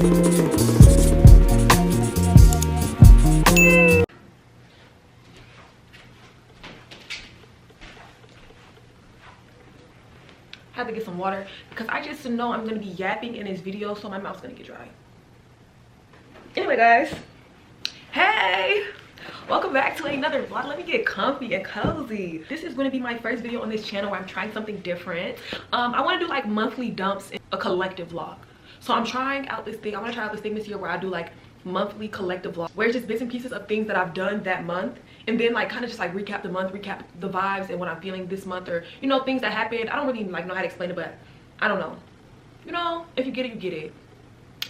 Have to get some water because I just know I'm gonna be yapping in this video, so my mouth's gonna get dry. Anyway, guys, hey, welcome back to another vlog. Let me get comfy and cozy. This is going to be my first video on this channel where I'm trying something different. I want to do like monthly dumps in a collective vlog. So I'm trying out this thing. I want to try out this thing this year where I do like monthly collective vlog, where it's just bits and pieces of things that I've done that month, and then like kind of just like recap the month, recap the vibes and what I'm feeling this month, or you know, things that happened. I don't really like know how to explain it, but I don't know. You know, if you get it, you get it.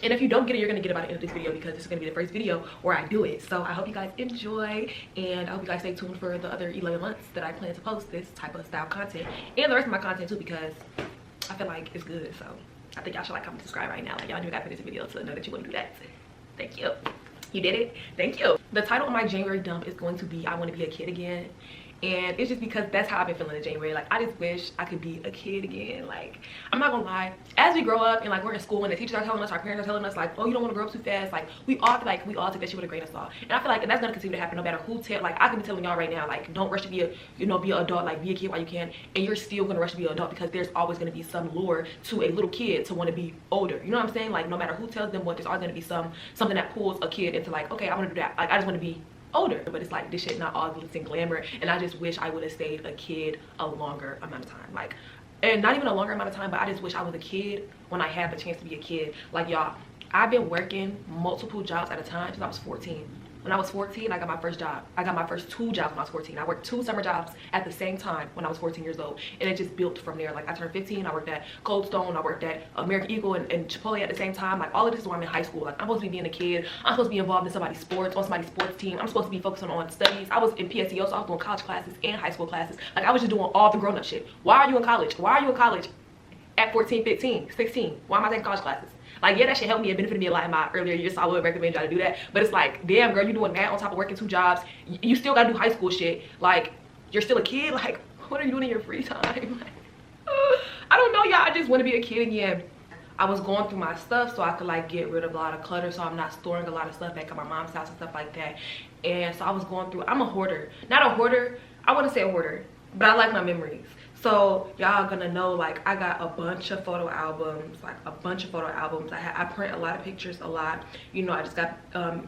And if you don't get it, you're gonna get it by the end of this video, because this is gonna be the first video where I do it. So I hope you guys enjoy, and I hope you guys stay tuned for the other 11 months that I plan to post this type of style content, and the rest of my content too, because I feel like it's good. So I think y'all should like, comment, subscribe right now. Like, y'all do gotta finish the video to know that you want to do that. Thank you. You did it. Thank you. The title of my January dump is going to be I Want to Be a Kid Again. And it's just because that's how I've been feeling in January. Like, I just wish I could be a kid again. Like, I'm not gonna lie, as we grow up and like we're in school and the teachers are telling us, our parents are telling us like, oh, you don't want to grow up too fast, like we all take that shit with a grain of salt. And I feel like, and that's gonna continue to happen no matter who tell. Like, I can be telling y'all right now, like, don't rush to be a, you know, be an adult. Like, be a kid while you can, and you're still gonna rush to be an adult, because there's always gonna be some lure to a little kid to want to be older. You know what I'm saying? Like, no matter who tells them what, there's always gonna be something that pulls a kid into like, okay, I want to do that. Like, I just want to be older. But it's like, this shit not all glitz and glamour, and I just wish I would have stayed a kid a longer amount of time. Like, and not even a longer amount of time, but I just wish I was a kid when I had the chance to be a kid. Like, y'all, I've been working multiple jobs at a time since I was 14. When I was 14, I got my first job. I got my first 2 jobs when I was 14. I worked 2 summer jobs at the same time when I was 14 years old. And it just built from there. Like, I turned 15, I worked at Cold Stone, I worked at American Eagle and Chipotle at the same time. Like, all of this is when I'm in high school. Like, I'm supposed to be being a kid. I'm supposed to be involved in somebody's sports, on somebody's sports team. I'm supposed to be focusing on studies. I was in PSEO, so I was doing college classes and high school classes. Like, I was just doing all the grown-up shit. Why are you in college? Why are you in college at 14, 15, 16? Why am I taking college classes? Like, yeah, that shit helped me. It benefited me a lot in my earlier years, so I would recommend y'all to do that. But it's like, damn, girl, you doing that on top of working 2 jobs. You still gotta do high school shit. Like, you're still a kid. Like, what are you doing in your free time? Like, I don't know, y'all. I just want to be a kid again. I was going through my stuff so I could like get rid of a lot of clutter, so I'm not storing a lot of stuff back at my mom's house and stuff like that. And so I was going through, I'm a hoarder. Not a hoarder, I wouldn't say a hoarder, but I like my memories. So y'all gonna know, like, I got a bunch of photo albums, I print a lot of pictures a lot. You know, I just got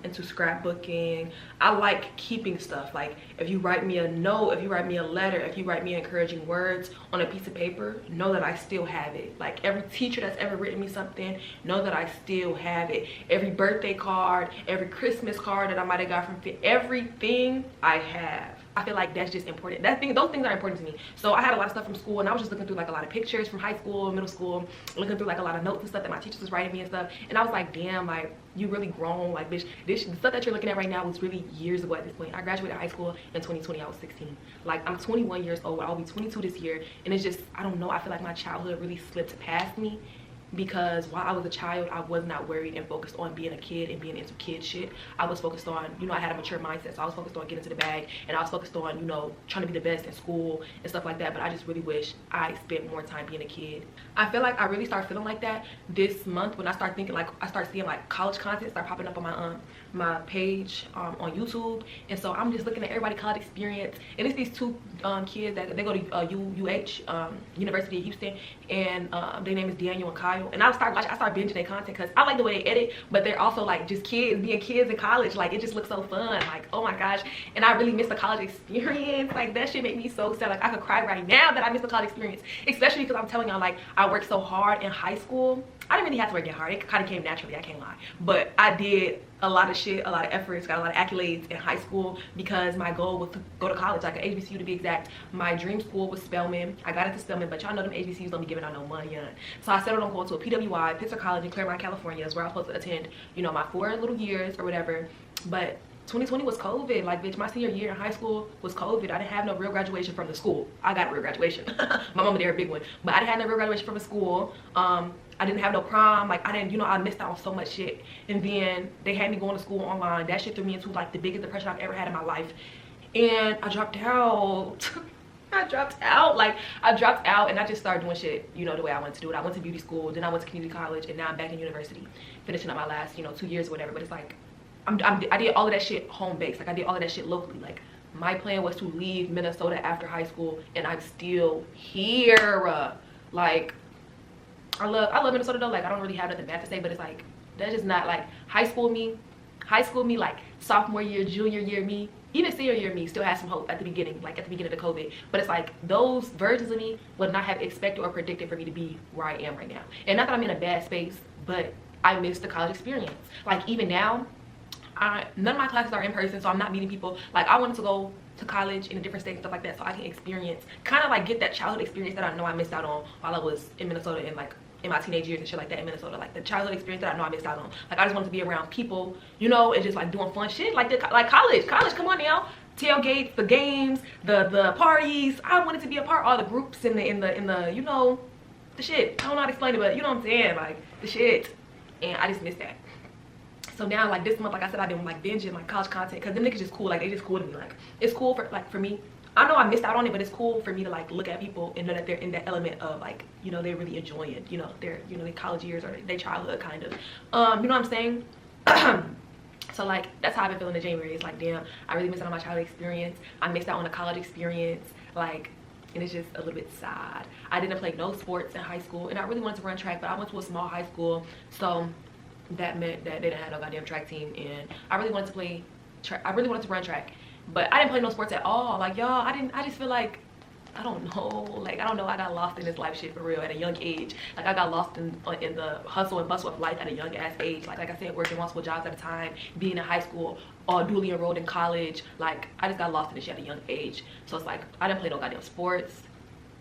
into scrapbooking. I like keeping stuff. Like, if you write me a note, if you write me a letter, if you write me encouraging words on a piece of paper, know that I still have it. Like, every teacher that's ever written me something, know that I still have it. Every birthday card, every Christmas card that I might have got from everything I have. I feel like that's just important. Those things are important to me. So I had a lot of stuff from school, and I was just looking through like a lot of pictures from high school, middle school, looking through like a lot of notes and stuff that my teachers was writing me and stuff. And I was like, damn, like, you really grown. Like, bitch, this stuff that you're looking at right now was really years ago at this point. I graduated high school in 2020. I was 16. Like, I'm 21 years old. I'll be 22 this year. And it's just, I don't know. I feel like my childhood really slipped past me, because while I was a child, I was not worried and focused on being a kid and being into kid shit. I was focused on, you know, I had a mature mindset, so I was focused on getting to the bag, and I was focused on, you know, trying to be the best in school and stuff like that. But I just really wish I spent more time being a kid. I feel like I really started feeling like that this month when I started thinking, like, I started seeing like college content start popping up on my page on YouTube. And so I'm just looking at everybody college experience, and it's these 2 kids that they go to University of Houston, and their name is Daniel and Kyle. And I started binging their content because I like the way they edit, but they're also like just kids being kids in college. Like, it just looks so fun. Like, oh my gosh. And I really miss the college experience. Like, that shit made me so sad. Like, I could cry right now that I miss the college experience, especially because I'm telling y'all, like, I worked so hard in high school. I didn't really have to work hard. It kind of came naturally, I can't lie. But I did a lot of shit, a lot of efforts, got a lot of accolades in high school, because my goal was to go to college, like an HBCU to be exact. My dream school was Spelman. I got into Spelman, but y'all know them HBCUs don't be giving out no money. So I settled on going to a PWI, Pittsburgh College in Claremont, California. Is where I was supposed to attend, you know, my 4 little years or whatever. But 2020 was COVID. Like, bitch, my senior year in high school was COVID. I didn't have no real graduation from the school. I got a real graduation. My mama did her big one, but I didn't have no real graduation from the school. I didn't have no prom. Like, I didn't, you know, I missed out on so much shit. And then they had me going to school online. That shit threw me into like the biggest depression I've ever had in my life, and I dropped out. I dropped out. Like, I dropped out and I just started doing shit, you know, the way I wanted to do it. I went to beauty school, then I went to community college, and now I'm back in university, finishing up my last, you know, 2 years or whatever. But it's like, I did all of that shit home based. Like, I did all of that shit locally. Like, my plan was to leave Minnesota after high school, and I'm still here. Like, I love Minnesota though. Like, I don't really have nothing bad to say, but it's like, that's just not like high school me, like sophomore year, junior year me, even senior year me still has some hope at the beginning, like at the beginning of COVID. But it's like those versions of me would not have expected or predicted for me to be where I am right now. And not that I'm in a bad space, but I miss the college experience. Like, even now, none of my classes are in person, so I'm not meeting people. Like, I wanted to go to college in a different state and stuff like that, so I can experience, kind of like get that childhood experience that I know I missed out on while I was in Minnesota and like in my teenage years and shit like that in Minnesota. Like, the childhood experience that I know I missed out on. Like, I just wanted to be around people, you know, and just like doing fun shit like college. Come on now. Tailgates, the games, the parties. I wanted to be a part of all the groups in the you know, the shit. I don't know how to explain it, but you know what I'm saying, like the shit. And I just missed that. So now, like, this month, like I said, I've been like binging like college content, because them niggas just cool. Like, they just cool to me. Like, it's cool for me. I know I missed out on it, but it's cool for me to like look at people and know that they're in that element of like, you know, they're really enjoying, you know, their college years or their childhood kind of. You know what I'm saying? So like, that's how I've been feeling in January. It's like, damn, I really missed out on my childhood experience. I missed out on the college experience. Like, and it's just a little bit sad. I didn't play no sports in high school, and I really wanted to run track, but I went to a small high school, so that meant that they didn't have no goddamn track team, and I really wanted to play track. I really wanted to run track, but I didn't play no sports at all. Like, y'all, I just feel like, I don't know, like, I don't know, I got lost in this life shit for real at a young age. Like, I got lost in the hustle and bustle of life at a young ass age. Like I said, working multiple jobs at a time, being in high school, or duly enrolled in college. Like, I just got lost in this shit at a young age. So it's like, I didn't play no goddamn sports.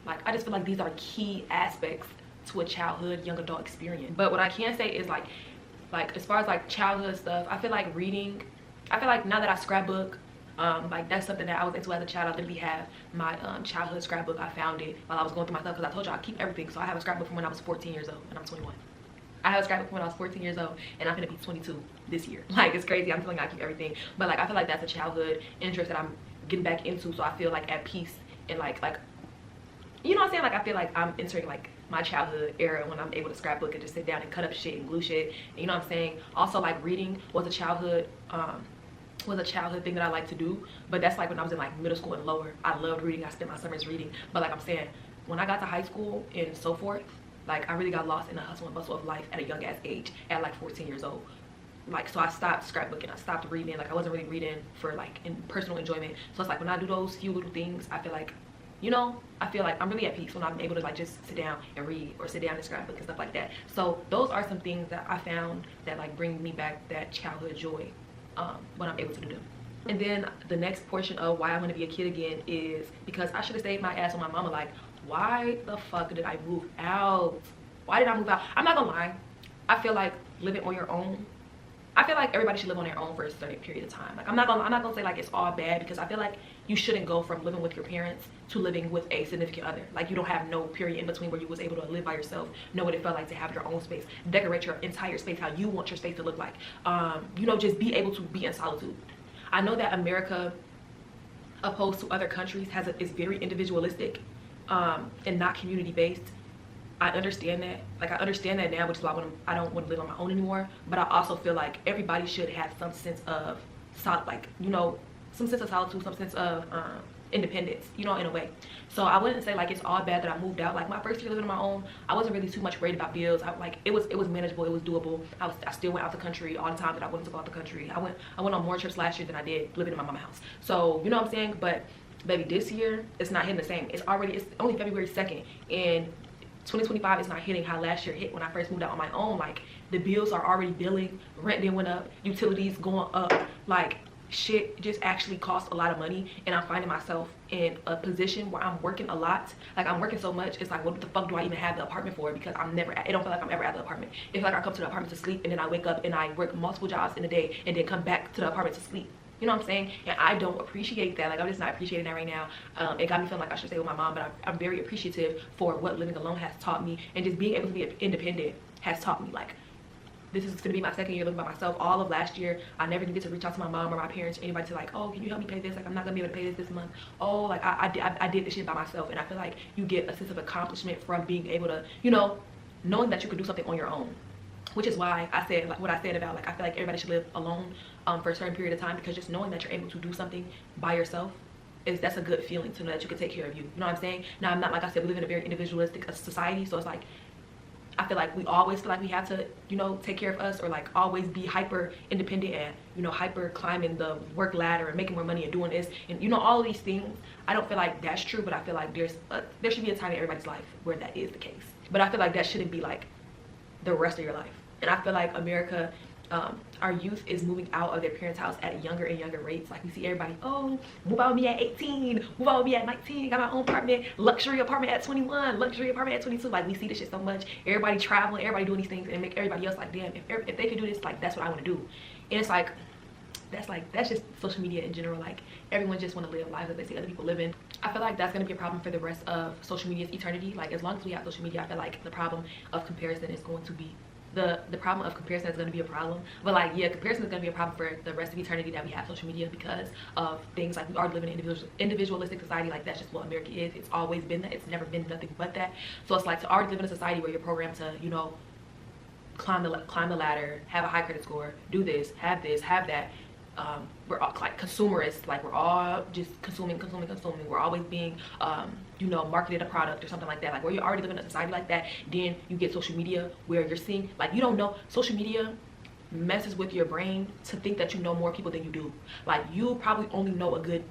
Like, I just feel like these are key aspects to a childhood, young adult experience. But what I can say is like as far as like childhood stuff, I feel like reading, I feel like now that I scrapbook, like, that's something that I was into as a child. I literally have my childhood scrapbook. I found it while I was going through my stuff, because I told you I keep everything. So I have a scrapbook from when I was 14 years old, and I'm 21. I have a scrapbook from when I was 14 years old, and I'm gonna be 22 this year. Like, it's crazy. I'm feeling like I keep everything, but like, I feel like that's a childhood interest that I'm getting back into. So I feel like at peace, and like you know what I'm saying? Like, I feel like I'm entering like my childhood era when I'm able to scrapbook and just sit down and cut up shit and glue shit. And you know what I'm saying? Also, like, reading was a childhood thing that I like to do, but that's like when I was in like middle school and lower. I loved reading. I spent my summers reading. But like I'm saying, when I got to high school and so forth, like, I really got lost in the hustle and bustle of life at a young ass age, at like 14 years old. Like, so I stopped scrapbooking, I stopped reading. Like, I wasn't really reading for like in personal enjoyment. So it's like, when I do those few little things, I feel like, you know, I feel like I'm really at peace when I'm able to like just sit down and read, or sit down and scrapbook and stuff like that. So those are some things that I found that like bring me back that childhood joy when I'm able to do them. And then the next portion of why I want to be a kid again is because I should have stayed my ass with my mama. Like, why the fuck did I move out? Why did I move out? I'm not gonna lie, I feel like living on your own, I feel like everybody should live on their own for a certain period of time. Like, I'm not gonna say like it's all bad, because I feel like you shouldn't go from living with your parents to living with a significant other. Like, you don't have no period in between where you was able to live by yourself, know what it felt like to have your own space, decorate your entire space how you want your space to look like. You know, just be able to be in solitude. I know that America, opposed to other countries, is very individualistic and not community based. I understand that. Like, I understand that now, which is why I don't want to live on my own anymore. But I also feel like everybody should have some sense of some sense of solitude, some sense of independence, you know, in a way. So I wouldn't say like it's all bad that I moved out. Like, my first year living on my own, I wasn't really too much worried about bills. It was manageable, it was doable. I still went out the country all the time that I wanted to go out the country. I went on more trips last year than I did living in my mama's house. So, you know what I'm saying? But baby, this year it's not hitting the same. It's only February 2nd, and 2025 is not hitting how last year hit when I first moved out on my own. Like, the bills are already billing, rent then went up, utilities going up, like, shit just actually costs a lot of money. And I'm finding myself in a position where I'm working a lot. Like, I'm working so much, it's like, what the fuck do I even have the apartment for? Because it don't feel like I'm ever at the apartment. It feels like I come to the apartment to sleep, and then I wake up and I work multiple jobs in a day, and then come back to the apartment to sleep. You know what I'm saying? And I don't appreciate that. Like, I'm just not appreciating that right now. It got me feeling like I should stay with my mom, but I'm very appreciative for what living alone has taught me, and just being able to be independent has taught me. Like, this is gonna be my second year living by myself. All of last year, I never did get to reach out to my mom or my parents or anybody to like, oh, can you help me pay this? Like, I'm not gonna be able to pay this month. Oh, like I did this shit by myself, and I feel like you get a sense of accomplishment from being able to, you know, knowing that you can do something on your own. Which is why I said like what I said about like I feel like everybody should live alone for a certain period of time, because just knowing that you're able to do something by yourself that's a good feeling, to know that you can take care of you. You know what I'm saying? Now, I'm not, like I said, we live in a very individualistic society, so it's like I feel like we always feel like we have to, you know, take care of us, or like always be hyper independent and, you know, hyper climbing the work ladder and making more money and doing this and, you know, all of these things. I don't feel like that's true, but I feel like there should be a time in everybody's life where that is the case. But I feel like that shouldn't be like the rest of your life. And I feel like America, our youth is moving out of their parents' house at younger and younger rates. Like, we see everybody, oh, move out with me at 18, move out with me at 19, got my own apartment, luxury apartment at 21, luxury apartment at 22. Like, we see this shit so much. Everybody traveling, everybody doing these things, and make everybody else like, damn, if they can do this, like, that's what I want to do. And it's like, that's just social media in general. Like, everyone just want to live lives that they see other people living. I feel like that's going to be a problem for the rest of social media's eternity. Like, as long as we have social media, I feel like the problem of comparison is going to be the problem of comparison is going to be a problem. But like, yeah, comparison is going to be a problem for the rest of eternity that we have social media, because of things like we are living in an individualistic society. Like, that's just what America is. It's always been that. It's never been nothing but that. So it's like, to already live in a society where you're programmed to, you know, climb the ladder, have a high credit score, do this, have that. We're all like consumerists. Like, we're all just consuming. We're always being you know, marketed a product or something like that. Like, where you already live in a society like that, then you get social media where you're seeing, like, you don't know, social media messes with your brain to think that you know more people than you do. Like, you probably only know a good,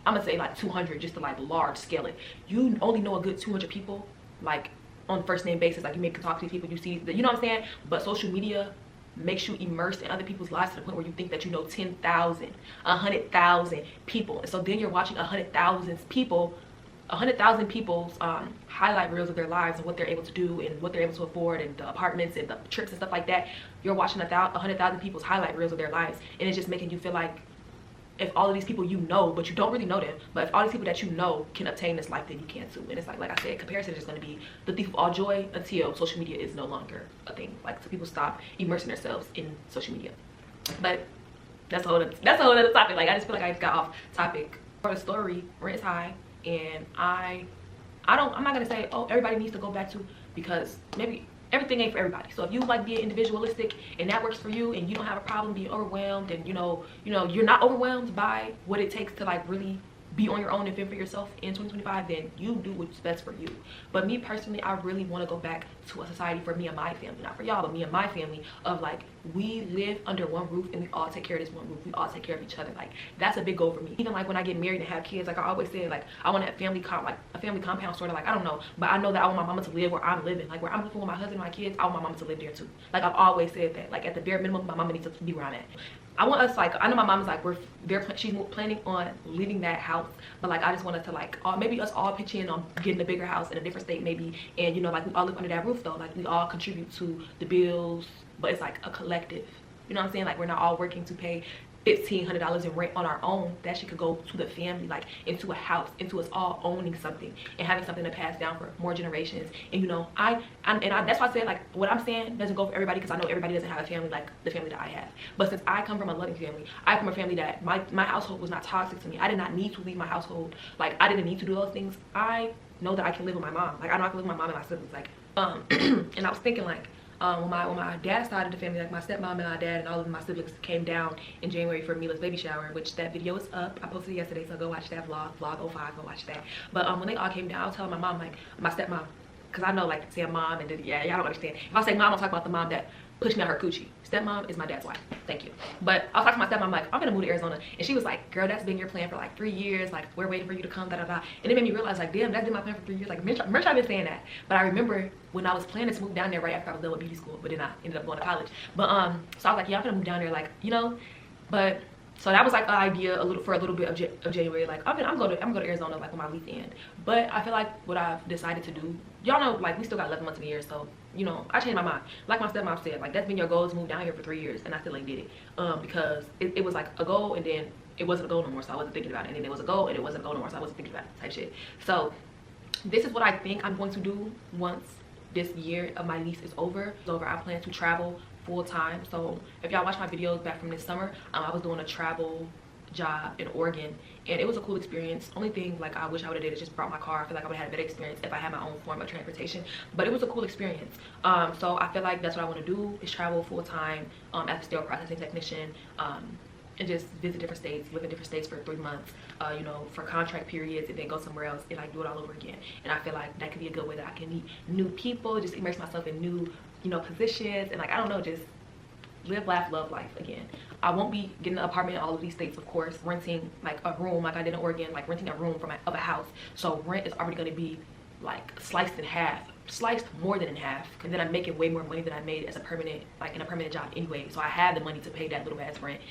I'm gonna say like 200, just to like large scale it. You only know a good 200 people, like, on first name basis. Like, you may talk to these people, you see, you know what I'm saying? But social media makes you immersed in other people's lives to the point where you think that you know 10,000, 100,000 people. And so then you're watching 100,000 people's highlight reels of their lives and what they're able to do and what they're able to afford and the apartments and the trips and stuff like that. You're watching 100,000 people's highlight reels of their lives, and it's just making you feel like, if all of these people you know, but you don't really know them, but if all these people that you know can obtain this life, then you can too. And it's like I said, comparison is just going to be the thief of all joy until social media is no longer a thing. Like, so people stop immersing themselves in social media. But that's a whole other topic. Like, I just feel like I just got off topic. For the story, rent is high, and I'm not gonna say, oh, everybody needs to go back to, because maybe everything ain't for everybody. So if you like being individualistic and that works for you, and you don't have a problem being overwhelmed, and you know you're not overwhelmed by what it takes to like really be on your own and fend for yourself in 2025, then you do what's best for you. But me personally, I really want to go back to a society for me and my family, not for y'all, but me and my family, of like, we live under one roof and we all take care of this one roof. We all take care of each other. Like, that's a big goal for me. Even like when I get married and have kids, like I always say, like, I want a family compound, sort of, like, I don't know, but I know that I want my mama to live where I'm living. Like, where I'm living with my husband and my kids, I want my mama to live there too. Like, I've always said that. Like, at the bare minimum, my mama needs to be where I'm at. I want us, like, I know my mom's like, she's planning on leaving that house, but like, I just want us to like, maybe us all pitch in on getting a bigger house in a different state maybe, and you know, like, we all live under that roof though. Like, we all contribute to the bills, but it's like a collective. You know what I'm saying? Like, we're not all working to pay $1,500 in rent on our own. That shit could go to the family, like into a house, into us all owning something and having something to pass down for more generations. And you know, that's why I said, like, what I'm saying doesn't go for everybody, because I know everybody doesn't have a family like the family that I have. But since I come from a loving family, I come from a family that my household was not toxic to me. I did not need to leave my household. Like, I didn't need to do those things. I know that I can live with my mom. Like, I know I can live with my mom and my siblings. Like, and I was thinking, like, when my dad's side of the family, like my stepmom and my dad and all of my siblings came down in January for Mila's baby shower, which that video is up. I posted it yesterday, so go watch that vlog 05, go watch that. But when they all came down, I was telling my mom, like, my stepmom, because I know, like, saying mom and yeah, y'all don't understand. If I say mom, I'm talking about the mom that pushed me out her coochie. Stepmom is my dad's wife. Thank you. But I was talking to my stepmom, like, I'm gonna move to Arizona, and she was like, girl, that's been your plan for like 3 years. Like, we're waiting for you to come, da da da. And it made me realize, like, damn, that's been my plan for 3 years. Like, merch, I've been saying that. But I remember when I was planning to move down there right after I was done with beauty school, but then I ended up going to college. But so I was like, yeah, I'm gonna move down there, like, you know. But so that was like the idea for a little bit of January. Like, I'm going to Arizona, like, when my lease end. But I feel like what I've decided to do, y'all know, like, we still got 11 months in the year, so you know, I changed my mind. Like my stepmom said, like, that's been your goal, to move down here for 3 years, and I still ain't did it. Because it was like a goal, and then it wasn't a goal no more, so I wasn't thinking about it. And then it was a goal, and it wasn't a goal no more, so I wasn't thinking about it, type shit. So this is what I think I'm going to do once this year of my lease is over. I plan to travel full time. So if y'all watch my videos back from this summer, I was doing a travel job in Oregon, and it was a cool experience. Only thing like I wish I would have did is just brought my car. I feel like I would have had a better experience if I had my own form of transportation, but it was a cool experience. So I feel like that's what I want to do, is travel full time as a sterile processing technician, and just visit different states, live in different states for 3 months, you know, for contract periods, and then go somewhere else and like do it all over again. And I feel like that could be a good way that I can meet new people, just immerse myself in new, you know, positions, and like, I don't know, just live, laugh, love life again. I won't be getting an apartment in all of these states, of course, renting like a room like I did in Oregon, like renting a room of a house. So rent is already going to be like sliced in half, sliced more than in half, because then I'm making way more money than I made as a permanent, like in a permanent job anyway. So I have the money to pay that little ass rent.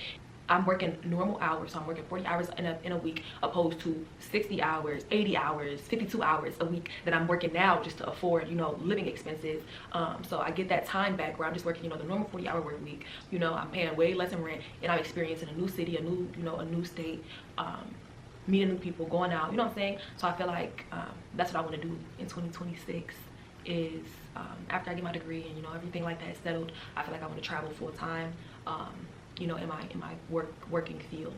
I'm working normal hours, so I'm working 40 hours in a week, opposed to 60 hours, 80 hours, 52 hours a week that I'm working now just to afford, you know, living expenses. So I get that time back where I'm just working, you know, the normal 40-hour work week. You know, I'm paying way less in rent, and I'm experiencing a new city, a new, you know, a new state, meeting new people, going out, you know what I'm saying? So I feel like that's what I want to do in 2026 is after I get my degree and, you know, everything like that is settled, I feel like I want to travel full time. You know, in my working field.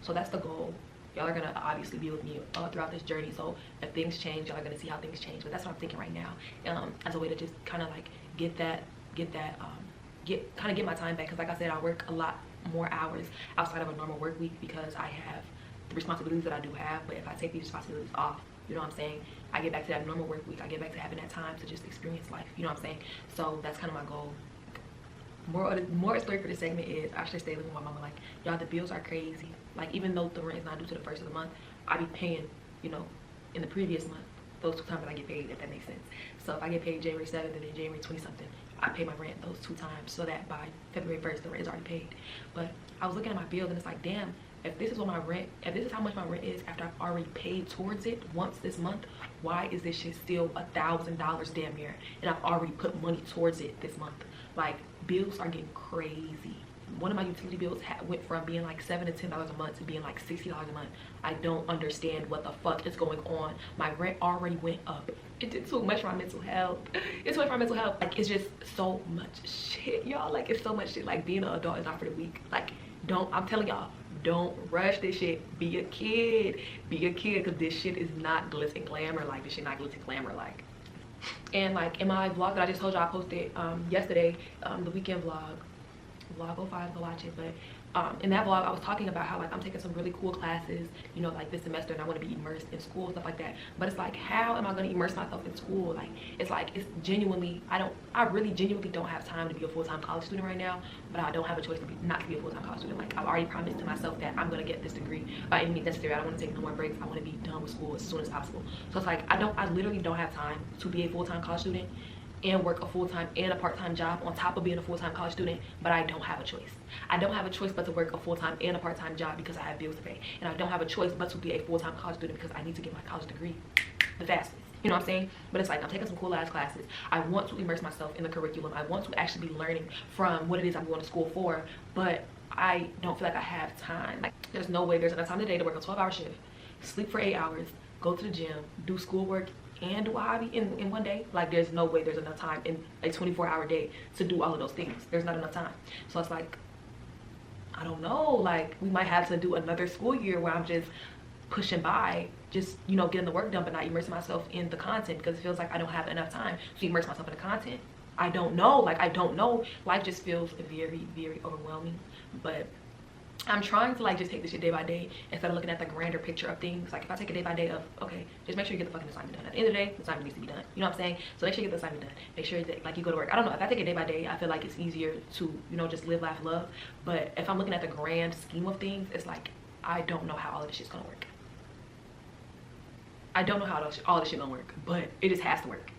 So that's the goal. Y'all are gonna obviously be with me throughout this journey, so if things change, y'all are gonna see how things change. But that's what I'm thinking right now, as a way to just kind of like get my time back, because like I said, I work a lot more hours outside of a normal work week because I have the responsibilities that I do have. But if I take these responsibilities off, you know what I'm saying, I get back to that normal work week. I get back to having that time to just experience life, you know what I'm saying? So that's kind of my goal. More story for this segment is I should stay living with my mama. Like, y'all, the bills are crazy. Like, even though the rent is not due to the first of the month, I be paying, you know, in the previous month, those 2 times that I get paid, if that makes sense. So if I get paid January 7th and then January 20 something, I pay my rent those 2 times, so that by February 1st the rent is already paid. But I was looking at my bills and it's like, damn, if this is what my rent, if this is how much my rent is after I've already paid towards it once this month, why is this shit still $1,000 damn near, and I've already put money towards it this month? Like, bills are getting crazy. One of my utility bills went from being like $7 to $10 a month to being like $60 a month. I don't understand what the fuck is going on. My rent already went up. It did too much for my mental health. It's too much for my mental health. Like, it's just so much shit, y'all. Like, it's so much shit. Like, being an adult is not for the weak. Like, I'm telling y'all, don't rush this shit. Be a kid. Be a kid, because this shit is not glitz and glamour. Like, this shit not glitz and glamour. Like, and like in my vlog that I just told y'all I posted yesterday, the weekend vlog 05, go watch it. But in that vlog I was talking about how like I'm taking some really cool classes, you know, like this semester, and I want to be immersed in school, stuff like that. But it's like, how am I going to immerse myself in school? Like, it's like, it's genuinely, I really genuinely don't have time to be a full-time college student right now. But I don't have a choice not to be a full-time college student. Like, I've already promised to myself that I'm going to get this degree by any means necessary. I don't want to take no more breaks. I want to be done with school as soon as possible. So it's like, I literally don't have time to be a full-time college student and work a full-time and a part-time job on top of being a full-time college student. But I don't have a choice. I don't have a choice but to work a full-time and a part-time job because I have bills to pay. And I don't have a choice but to be a full-time college student because I need to get my college degree the fastest. You know what I'm saying? But it's like, I'm taking some cool ass classes. I want to immerse myself in the curriculum. I want to actually be learning from what it is I'm going to school for. But I don't feel like I have time. Like, there's no way there's enough time today to work a 12-hour shift, sleep for 8 hours, go to the gym, do schoolwork, and do a hobby in one day. Like, there's no way there's enough time in a 24-hour day to do all of those things. There's not enough time. So it's like, I don't know, like, we might have to do another school year where I'm just pushing by, just, you know, getting the work done, but not immersing myself in the content, because it feels like I don't have enough time to immerse myself in the content. I don't know, like, I don't know. Life just feels very, very overwhelming. But I'm trying to like just take this shit day by day instead of looking at the grander picture of things. Like, if I take a day by day of, okay, just make sure you get the fucking assignment done. At the end of the day, the assignment needs to be done. You know what I'm saying? So make sure you get the assignment done. Make sure that like you go to work. I don't know, if I take it day by day, I feel like it's easier to, you know, just live, laugh, love. But if I'm looking at the grand scheme of things, it's like, I don't know how all of this shit's gonna work. I don't know how all this shit gonna work, but it just has to work.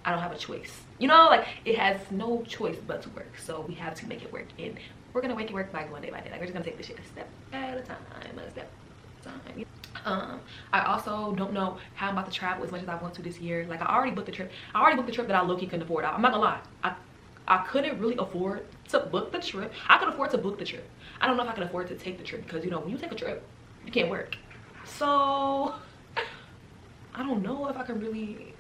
I don't have a choice. You know, like, it has no choice but to work. So we have to make it work. And we're gonna make it work by going day by day. Like, we're just gonna take this shit a step at a time, a step at a time. I also don't know how I'm about to travel as much as I want to this year. Like, I already booked the trip. I already booked the trip that I low-key couldn't afford. I'm not gonna lie. I couldn't really afford to book the trip. I could afford to book the trip. I don't know if I can afford to take the trip, because, you know, when you take a trip, you can't work. So I don't know if I can really,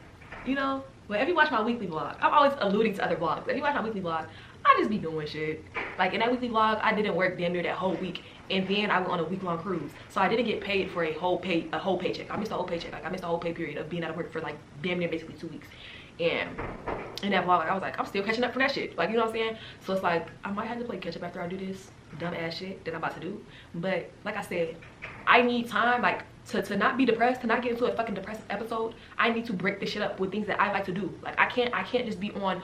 you know. But if you watch my weekly vlog, I'm always alluding to other vlogs. If you watch my weekly vlog, I just be doing shit. Like in that weekly vlog, I didn't work damn near that whole week, and then I went on a week-long cruise, so I didn't get paid for a whole paycheck. I missed a whole paycheck. Like I missed a whole pay period of being out of work for like damn near basically 2 weeks. And in that vlog, like, I was like, I'm still catching up from that shit. Like, you know what I'm saying? So it's like I might have to play catch up after I do this dumb ass shit that I'm about to do. But like I said, I need time, like, to not be depressed, to not get into a fucking depressive episode. I need to break this shit up with things that I like to do. Like I can't just be on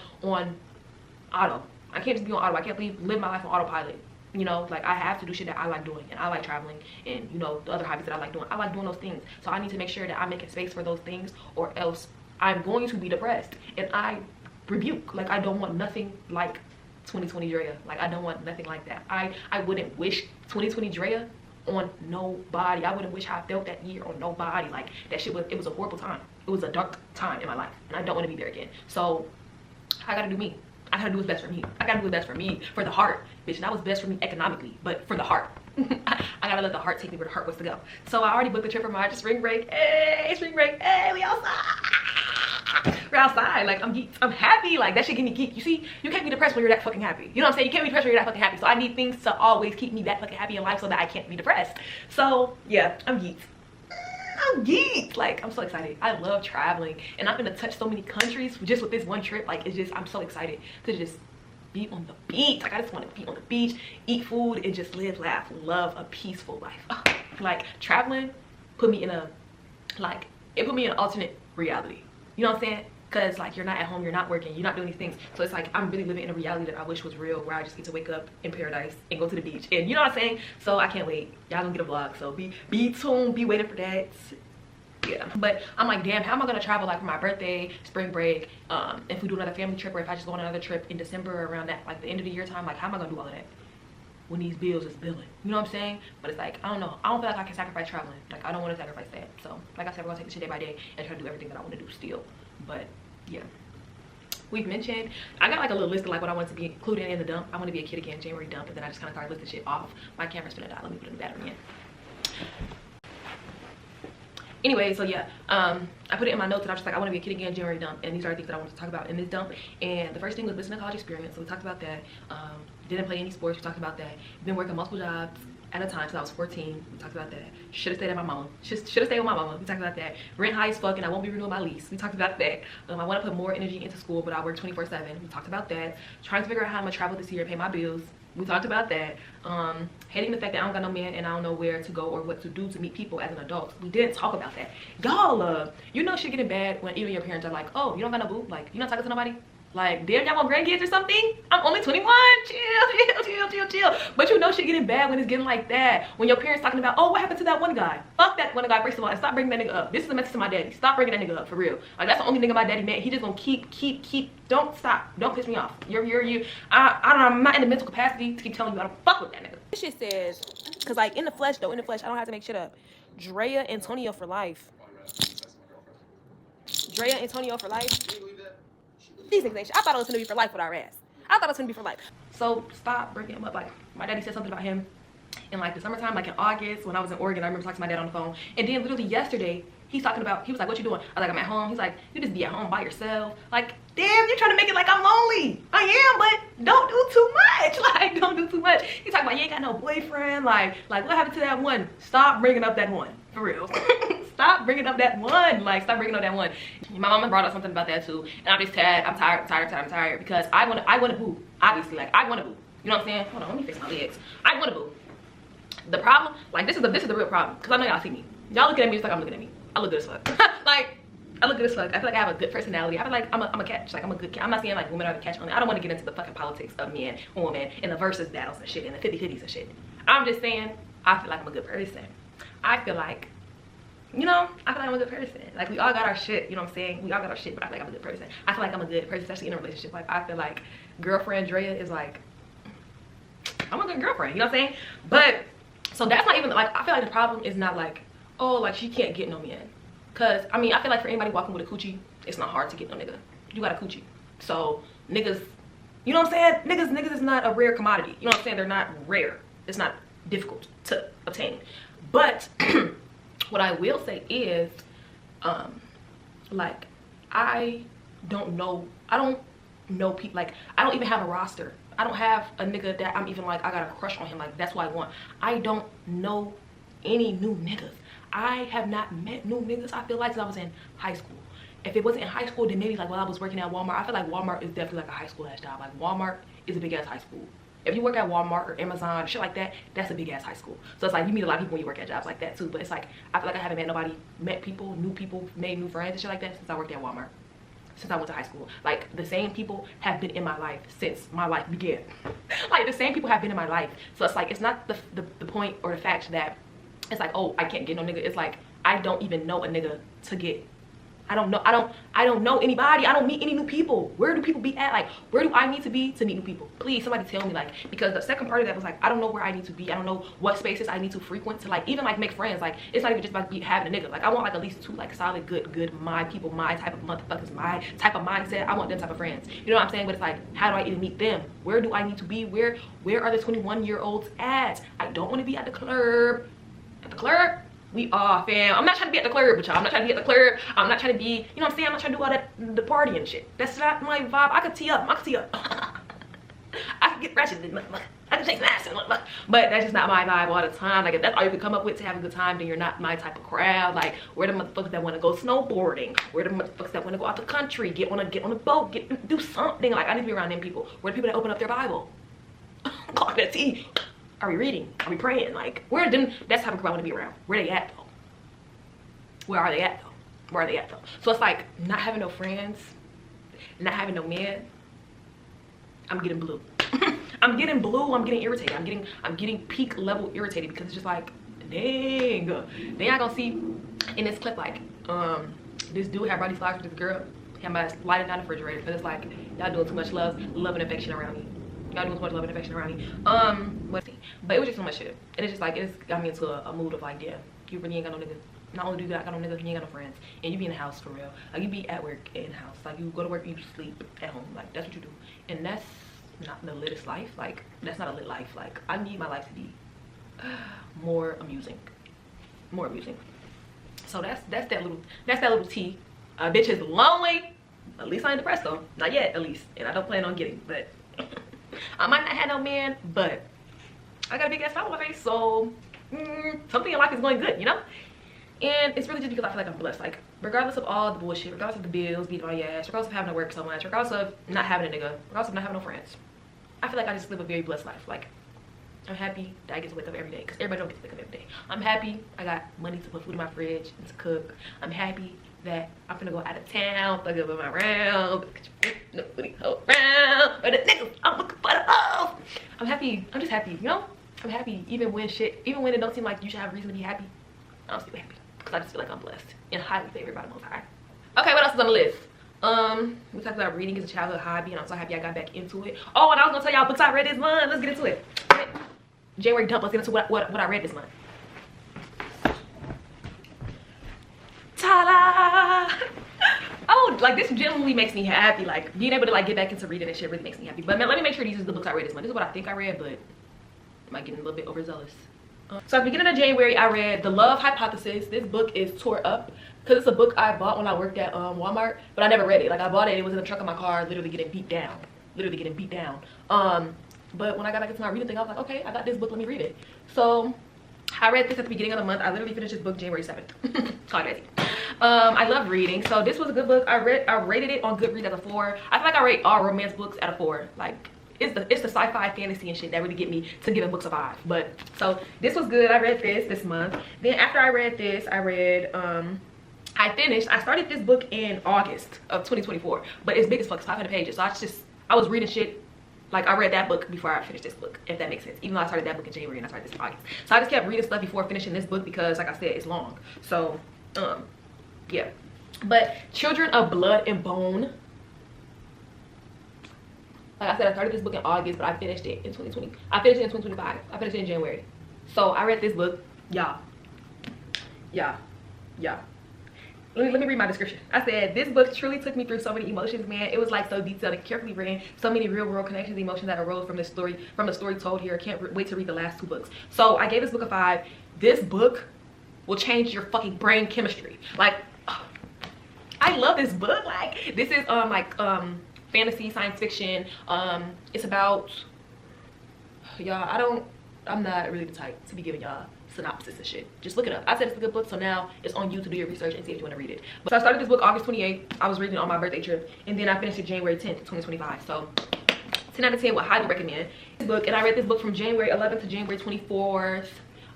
auto. I can't just be on auto. I can't live my life on autopilot. You know, like I have to do shit that I like doing, and I like traveling, and you know, the other hobbies that I like doing. I like doing those things. So I need to make sure that I'm making space for those things, or else I'm going to be depressed. And I rebuke, like I don't want nothing like 2020 Drea. Like I don't want nothing like that. I wouldn't wish 2020 Drea on nobody. I wouldn't wish how I felt that year on nobody. Like that shit was, it was a horrible time. It was a dark time in my life, and I don't want to be there again. So I gotta do me. I gotta do what's best for me. I gotta do what's best for me, for the heart, bitch. Not what's best for me economically, but for the heart. I gotta let the heart take me where the heart wants to go. So I already booked the trip for my spring break. Hey, spring break. Hey, we outside. We're outside. Like I'm geeked. I'm happy. Like that shit get me geeked. You see, you can't be depressed when you're that fucking happy. You know what I'm saying? You can't be depressed when you're that fucking happy. So I need things to always keep me that fucking happy in life so that I can't be depressed. So yeah, I'm geeked. I'm geeked. Like I'm so excited. I love traveling, and I'm gonna touch so many countries just with this one trip. Like it's just, I'm so excited to just be on the beach. Like I just want to be on the beach, eat food, and just live, laugh, love a peaceful life. Like traveling put me in a, like it put me in an alternate reality. You know what I'm saying? Because like you're not at home, you're not working, you're not doing these things. So it's like I'm really living in a reality that I wish was real, where I just get to wake up in paradise and go to the beach. And you know what I'm saying? So I can't wait. Y'all gonna get a vlog. So be tuned, be waiting for that. Yeah, but I'm like, damn, how am I gonna travel like for my birthday, spring break, if we do another family trip, or if I just go on another trip in December around that, like the end of the year time? Like how am I gonna do all of that when these bills is billing? You know what I'm saying? But it's like, I don't know, I don't feel like I can sacrifice traveling. Like I don't want to sacrifice that. So like I said, we're gonna take this shit day by day and try to do everything that I want to do still. But yeah, we've mentioned, I got like a little list of like what I want to be included in the dump. I want to be a kid again, January dump, and then I just kind of started listing shit off. My camera's gonna die. Let me put in the battery in. Anyway, so yeah, I put it in my notes, and I was just like, I want to be a kid again, January dump, and these are the things that I want to talk about in this dump. And the first thing was listening to college experience, so we talked about that. Didn't play any sports, we talked about that. Been working multiple jobs at a time since I was 14, we talked about that. Should have stayed at my mama, should have stayed with my mama, we talked about that. Rent high as fuck, and I won't be renewing my lease, we talked about that. I want to put more energy into school, but I work 24/7, we talked about that. Trying to figure out how I'm gonna travel this year and pay my bills, we talked about that. Hating the fact that I don't got no man and I don't know where to go or what to do to meet people as an adult. We didn't talk about that. Y'all, you know shit getting bad when even your parents are like, oh, you don't got no boo? Like, you not talking to nobody? Like, damn, y'all want grandkids or something? I'm only 21. Chill. But you know shit getting bad when it's getting like that. When your parents talking about, oh, what happened to that one guy? Fuck that one guy, first of all, and stop bringing that nigga up. This is a message to my daddy. Stop bringing that nigga up, for real. Like, that's the only nigga my daddy met. He just gonna keep. Don't stop. Don't piss me off. I'm not in the mental capacity to keep telling you I don't fuck with that nigga. This shit says, cause like in the flesh, I don't have to make shit up. Drea Antonio for life. Drea Antonio for life. These niggas ain't shit. I thought it was gonna be for life with our ass. I thought it was gonna be for life. So stop bringing him up. Like my daddy said something about him in like the summertime, like in August when I was in Oregon. I remember talking to my dad on the phone, and then literally yesterday he's talking about, he was like, what you doing? I was like, I'm at home. He's like, you just be at home by yourself. Like, damn, you're trying to make it like I'm lonely. I am, but don't do too much. Like, don't do too much. He's talking about you ain't got no boyfriend. Like what happened to that one? Stop bringing up that one, for real. Stop bringing up that one. Like, stop bringing up that one. My mama brought up something about that too, and I'm just tired. I'm tired because I want to boo. Obviously, like I want to boo. You know what I'm saying? Hold on, let me fix my legs. I want to boo. The problem, like this is the real problem, because I know y'all see me. Y'all looking at me just like I'm looking at me. I look good as fuck. Like, I look good as fuck. I feel like I have a good personality. I feel like I'm a catch. Like, I'm a good catch. I'm not saying like women are the catch only. I don't want to get into the fucking politics of men and women and the versus battles and shit and the 50-50s and shit. I'm just saying I feel like I'm a good person. I feel like, you know, I feel like I'm a good person. Like, we all got our shit, you know what I'm saying? We all got our shit, but I feel like I'm a good person. I feel like I'm a good person, especially in a relationship. Like, I feel like girlfriend Drea is like, I'm a good girlfriend, you know what I'm saying? But, so that's not even, like, I feel like the problem is not like, oh, like, she can't get no man. Cause, I mean, I feel like for anybody walking with a coochie, it's not hard to get no nigga. You got a coochie. So, niggas, you know what I'm saying? Niggas is not a rare commodity. You know what I'm saying? They're not rare. It's not difficult to obtain. But, what I will say is, like, I don't know people, like, I don't even have a roster I don't have a nigga that I'm even like I got a crush on him, like that's what I want. I don't know any new niggas. I have not met new niggas, I feel like, since I was in high school. If it wasn't in high school, then maybe like while I was working at Walmart. I feel like Walmart is definitely like a high school ass job. Like Walmart is a big ass high school. If you work at Walmart or Amazon, shit like that, that's a big ass high school. So it's like you meet a lot of people when you work at jobs like that too. But it's like I feel like I haven't met nobody, met people, made new friends and shit like that since I worked at Walmart. Since I went to high school. Like the same people have been in my life since my life began. Like the same people have been in my life. So it's like it's not the point or the fact that it's like, oh, I can't get no nigga. It's like I don't even know a nigga to get. I don't know anybody. I don't meet any new people. Where do people be at? Like, where do I need to be to meet new people? Please, somebody tell me, like, because the second part of that was like, I don't know where I need to be. I don't know what spaces I need to frequent to, like, even like make friends. Like, it's not even just about having a nigga. Like, I want like at least 2 like solid, good my people, my type of motherfuckers, my type of mindset. I want them type of friends. You know what I'm saying? But it's like, how do I even meet them? Where do I need to be? Where are the 21-year-olds at? I don't want to be at the club. At the club? We are, fam. I'm not trying to be at the club with y'all. I'm not trying to be at the club. I'm not trying to be, you know what I'm saying? I'm not trying to do all that, the party and shit. That's not my vibe. I could tee up. I can get ratchet. I can take some ass. But that's just not my vibe all the time. Like, if that's all you can come up with to have a good time, then you're not my type of crowd. Like, we're the motherfuckers that want to go snowboarding. We're the motherfuckers that want to go out the country, get on a boat, do something. Like, I need to be around them people. We're the people that open up their Bible. Call that tea. Are we reading? Are we praying? Like, where them? That's the type of crowd I want to be around. Where they at though? Where are they at though? Where are they at though? So it's like not having no friends, not having no men. I'm getting blue. I'm getting blue. I'm getting irritated. I'm getting peak level irritated because it's just like, dang. They not gonna see in this clip like this dude had brought these flowers with this girl. He had lighting down the refrigerator because it's like y'all doing too much love and affection around me. Y'all doing so much love and affection around me. But it was just so much shit. And it's just like, it's got me into a mood of like, yeah, you really ain't got no niggas. Not only do you got no niggas, you ain't got no friends. And you be in the house for real. Like, you be at work in the house. Like, you go to work, you sleep at home. Like, that's what you do. And that's not the litest life. Like, that's not a lit life. Like, I need my life to be more amusing. More amusing. So that's that little tea. Bitch is lonely. At least I ain't depressed though. Not yet, at least. And I don't plan on getting, but I might not have no man, but I got a big ass smile on my face, so something in life is going good, you know? And it's really just because I feel like I'm blessed. Like, regardless of all the bullshit, regardless of the bills beating my ass, regardless of having to work so much, regardless of not having a nigga, regardless of not having no friends, I feel like I just live a very blessed life. Like, I'm happy that I get to wake up every day, because everybody don't get to wake up every day. I'm happy I got money to put food in my fridge and to cook. I'm happy that I'm gonna go out of town, thug up my round, nobody around, but the niggas, I'm looking for the hoes. I'm happy. I'm just happy, you know? I'm happy even when it don't seem like you should have a reason to be happy. I'm still happy because I just feel like I'm blessed and highly favored by the Most High. Okay, what else is on the list? We talked about reading as a childhood hobby, and I'm so happy I got back into it. Oh, and I was gonna tell y'all books I read this month. Let's get into it. January dump. Let's get into what I read this month. Ta-da! Oh, like this genuinely makes me happy. Like being able to like get back into reading and shit really makes me happy. But man, let me make sure these are the books I read this month. This is what I think I read, but I might get a little bit overzealous. So at the beginning of January, I read The Love Hypothesis. This book is tore up because it's a book I bought when I worked at Walmart, but I never read it. Like I bought it, it was in the trunk of my car, literally getting beat down. But when I got back into my reading thing, I was like, okay, I got this book, let me read it. So I read this at the beginning of the month. I literally finished this book January 7th. Already. I love reading, so this was a good book. I rated it on Goodreads as a 4. I feel like I rate all romance books at a 4. Like it's the sci-fi fantasy and shit that really get me to giving books a 5. But so this was good. I read this month. Then after I read this, I started this book in August of 2024, but it's big as fuck. It's 500 pages. So I was reading shit. Like I read that book before I finished this book, if that makes sense. Even though I started that book in January and I started this in August. So I just kept reading stuff before finishing this book because, like I said, it's long. So, yeah. But Children of Blood and Bone. Like I said, I started this book in August, but I finished it in 2020. I finished it in 2025. I finished it in January. So I read this book, y'all. Let me read my description. I said, this book truly took me through so many emotions, man. It was like so detailed and carefully written. So many real world connections, emotions that arose from the story told here. I can't wait to read the last 2 books. So I gave this book a 5. This book will change your fucking brain chemistry. Like, I love this book. Like, this is fantasy, science fiction. It's about, y'all, I'm not really the type to be giving y'all synopsis and shit. Just look it up. I said it's a good book, so now it's on you to do your research and see if you want to read it. But so I started this book August 28th. I was reading it on my birthday trip, and then I finished it January 10th, 2025. So 10 out of 10 would highly recommend this book. And I read this book from January 11th to January 24th.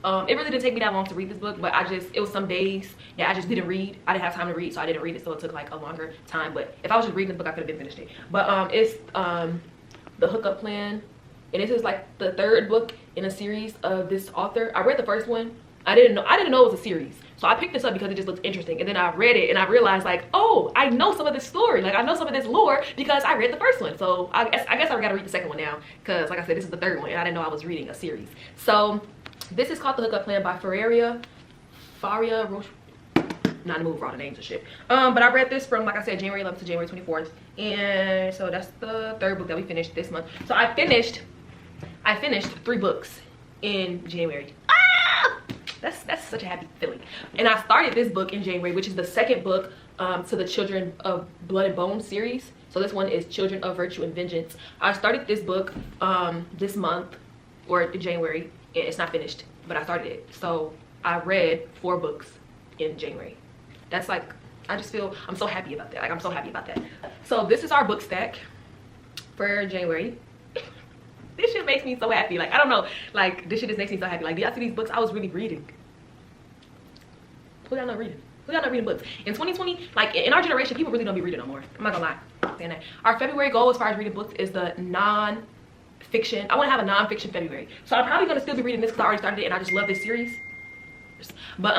It really didn't take me that long to read this book, but it was some days that I just didn't read. I didn't have time to read, so I didn't read it, so it took like a longer time. But if I was just reading this book, I could have been finished it. But it's The Hookup Plan, and this is like the third book in a series of this author. I read the first one. I didn't know it was a series, so I picked this up because it just looks interesting. And then I read it and I realized, like, oh, I know some of this story, like I know some of this lore because I read the first one. So I guess I gotta read the second one now, because like I said, this is the third one and I didn't know I was reading a series. So this is called The Hookup Plan by Faria Roche. Not in the mood for all the names and shit. But I read this from, like I said, January 11th to January 24th, and so that's the third book that we finished this month. So I finished 3 books in January. That's such a happy feeling. And I started this book in January, which is the second book to the Children of Blood and Bone series. So this one is Children of Virtue and Vengeance. I started this book this month, or in January, and it's not finished, but I started it. So I read 4 books in January. That's like, I just feel, I'm so happy about that. Like, I'm so happy about that. So this is our book stack for January. This shit makes me so happy. Like, I don't know, like, this shit just makes me so happy. Like, do y'all see these books I was really reading? Who y'all not reading? Who y'all not reading books? In 2020, like, in our generation, people really don't be reading no more. I'm not gonna lie. I'm saying that. Our February goal as far as reading books is the non-fiction. I want to have a non-fiction February. So I'm probably gonna still be reading this because I already started it and I just love this series. But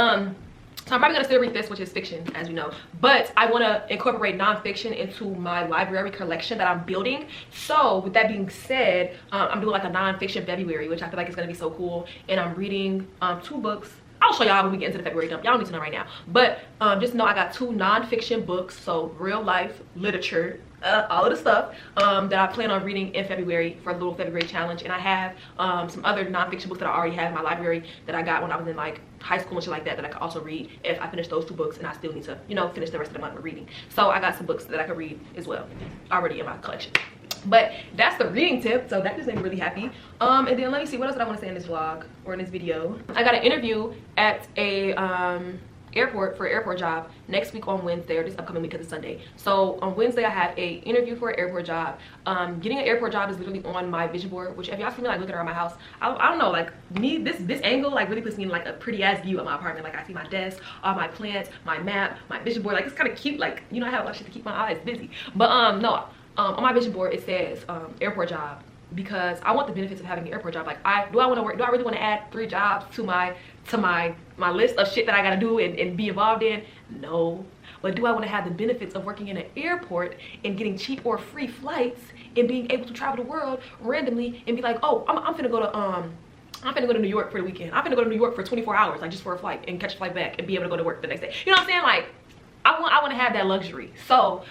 so I'm probably gonna still read this, which is fiction, as you know. But I want to incorporate nonfiction into my library collection that I'm building. So with that being said, I'm doing like a nonfiction February, which I feel like is gonna be so cool. And I'm reading 2 books. I'll show y'all when we get into the February dump. Y'all don't need to know right now. But just know I got 2 nonfiction books, so real life literature, all of the stuff that I plan on reading in February for the little February challenge. And I have some other nonfiction books that I already have in my library that I got when I was in like high school and shit like that, that I could also read if I finish those 2 books and I still need to, you know, finish the rest of the month with reading. So I got some books that I could read as well already in my collection. But that's the reading tip, so that just made me really happy. And then let me see, what else did I want to say in this vlog or in this video. I got an interview at a airport for an airport job next week on Wednesday, or this upcoming week because it's Sunday. So on Wednesday I have a interview for an airport job. Getting an airport job is literally on my vision board, which if y'all see me like looking around my house, I don't know, like me, this angle like really puts me in like a pretty ass view of my apartment. Like I see my desk, all my plants, my map, my vision board. Like it's kind of cute. Like, you know, I have a lot of shit to keep my eyes busy. But no, on my vision board it says airport job, because I want the benefits of having an airport job. Like, do I really want to add 3 jobs to my list of shit that I gotta do and be involved in? No. But do I want to have the benefits of working in an airport and getting cheap or free flights and being able to travel the world randomly and be like, oh, I'm finna go to New York for the weekend. I'm finna go to New York for 24 hours, like just for a flight, and catch a flight back and be able to go to work the next day. You know what I'm saying? Like, I want to have that luxury. So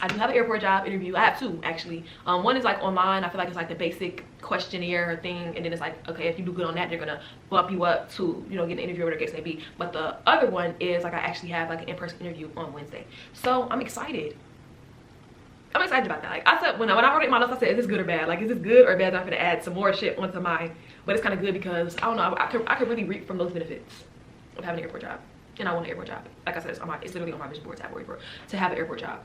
I do have an airport job interview. I have 2 actually. One is like online. I feel like it's like the basic questionnaire thing, and then it's like, okay, if you do good on that, they're gonna bump you up to, you know, get an interview or whatever the case may be. But the other one is like I actually have like an in-person interview on Wednesday. So I'm excited. I'm excited about that. Like I said, when I wrote it in my notes, I said, is this good or bad? Like, is this good or bad that I'm gonna add some more shit onto mine? But it's kind of good because I don't know, I could really reap from those benefits of having an airport job. And I want an airport job. Like I said, it's literally on my vision board to have an airport job.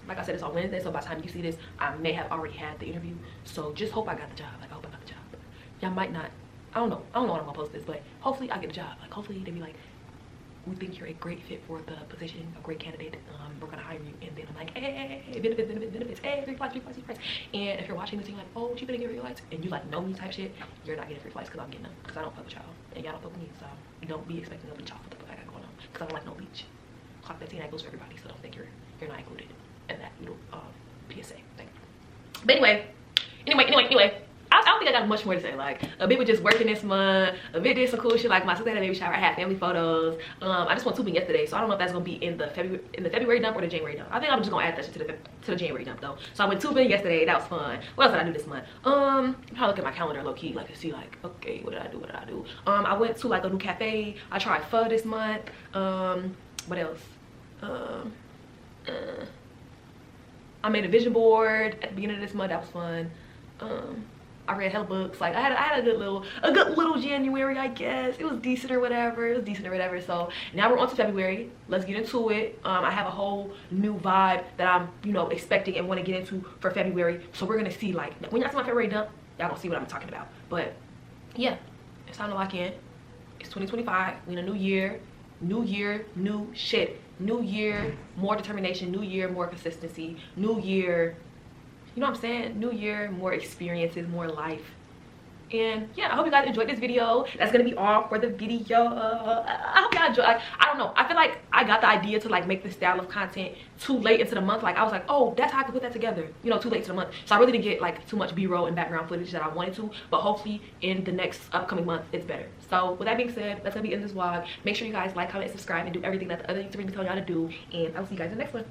Like I said, it's on Wednesday, so by the time you see this, I may have already had the interview. So just hope I got the job. Like, I hope I got the job. Y'all might not. I don't know when I'm gonna post this, but hopefully I get a job. Like, hopefully they be like, we think you're a great fit for the position, a great candidate. We're gonna hire you. And then I'm like, hey, benefits, hey, free flights. And if you're watching this and you're like, oh, you better get free flights, and you like know me type shit, you're not getting free flights because I'm getting them. Because I don't fuck with y'all, and y'all don't fuck with me. So don't be expecting no bleach off what the fuck I got going on. Because I don't like no bleach. Clock that 10, that goes for everybody, so don't think you're not included in that little PSA thing. But anyway, I don't think I got much more to say. Like, a bit was just working this month, a bit did some cool shit, like my sister had a baby shower, I had family photos. I just went tubing yesterday, so I don't know if that's gonna be in the February dump or the January dump. I think I'm just gonna add that shit to the January dump though. So I went tubing yesterday, that was fun. What else did I do this month? I'm trying to look at my calendar low key, like to see like, okay, what did I do? I went to like a new cafe. I tried pho this month. What else? I I made a vision board at the beginning of this month. That was fun. I read hella books. Like I had a good little January, I guess. It was decent or whatever. So now we're on to February. Let's get into it. I have a whole new vibe that I'm, you know, expecting and want to get into for February. So we're gonna see, like, when y'all see my February dump, y'all gonna see what I'm talking about. But yeah, it's time to lock in. It's 2025. We in a new year, new shit. New year, more determination. New year, more consistency. New year, you know what I'm saying? New year, more experiences, more life. And yeah, I hope you guys enjoyed this video. That's gonna be all for the video. I hope y'all enjoy. Like, I don't know, I feel like I got the idea to like make this style of content too late into the month. Like I was like, oh, that's how I could put that together, you know, too late into the month. So I really didn't get like too much b-roll and background footage that I wanted to, but hopefully in the next upcoming month it's better. So with that being said, that's gonna be in this vlog. Make sure you guys like, comment, subscribe, and do everything that the other YouTubers be telling y'all to do, and I'll see you guys in the next one.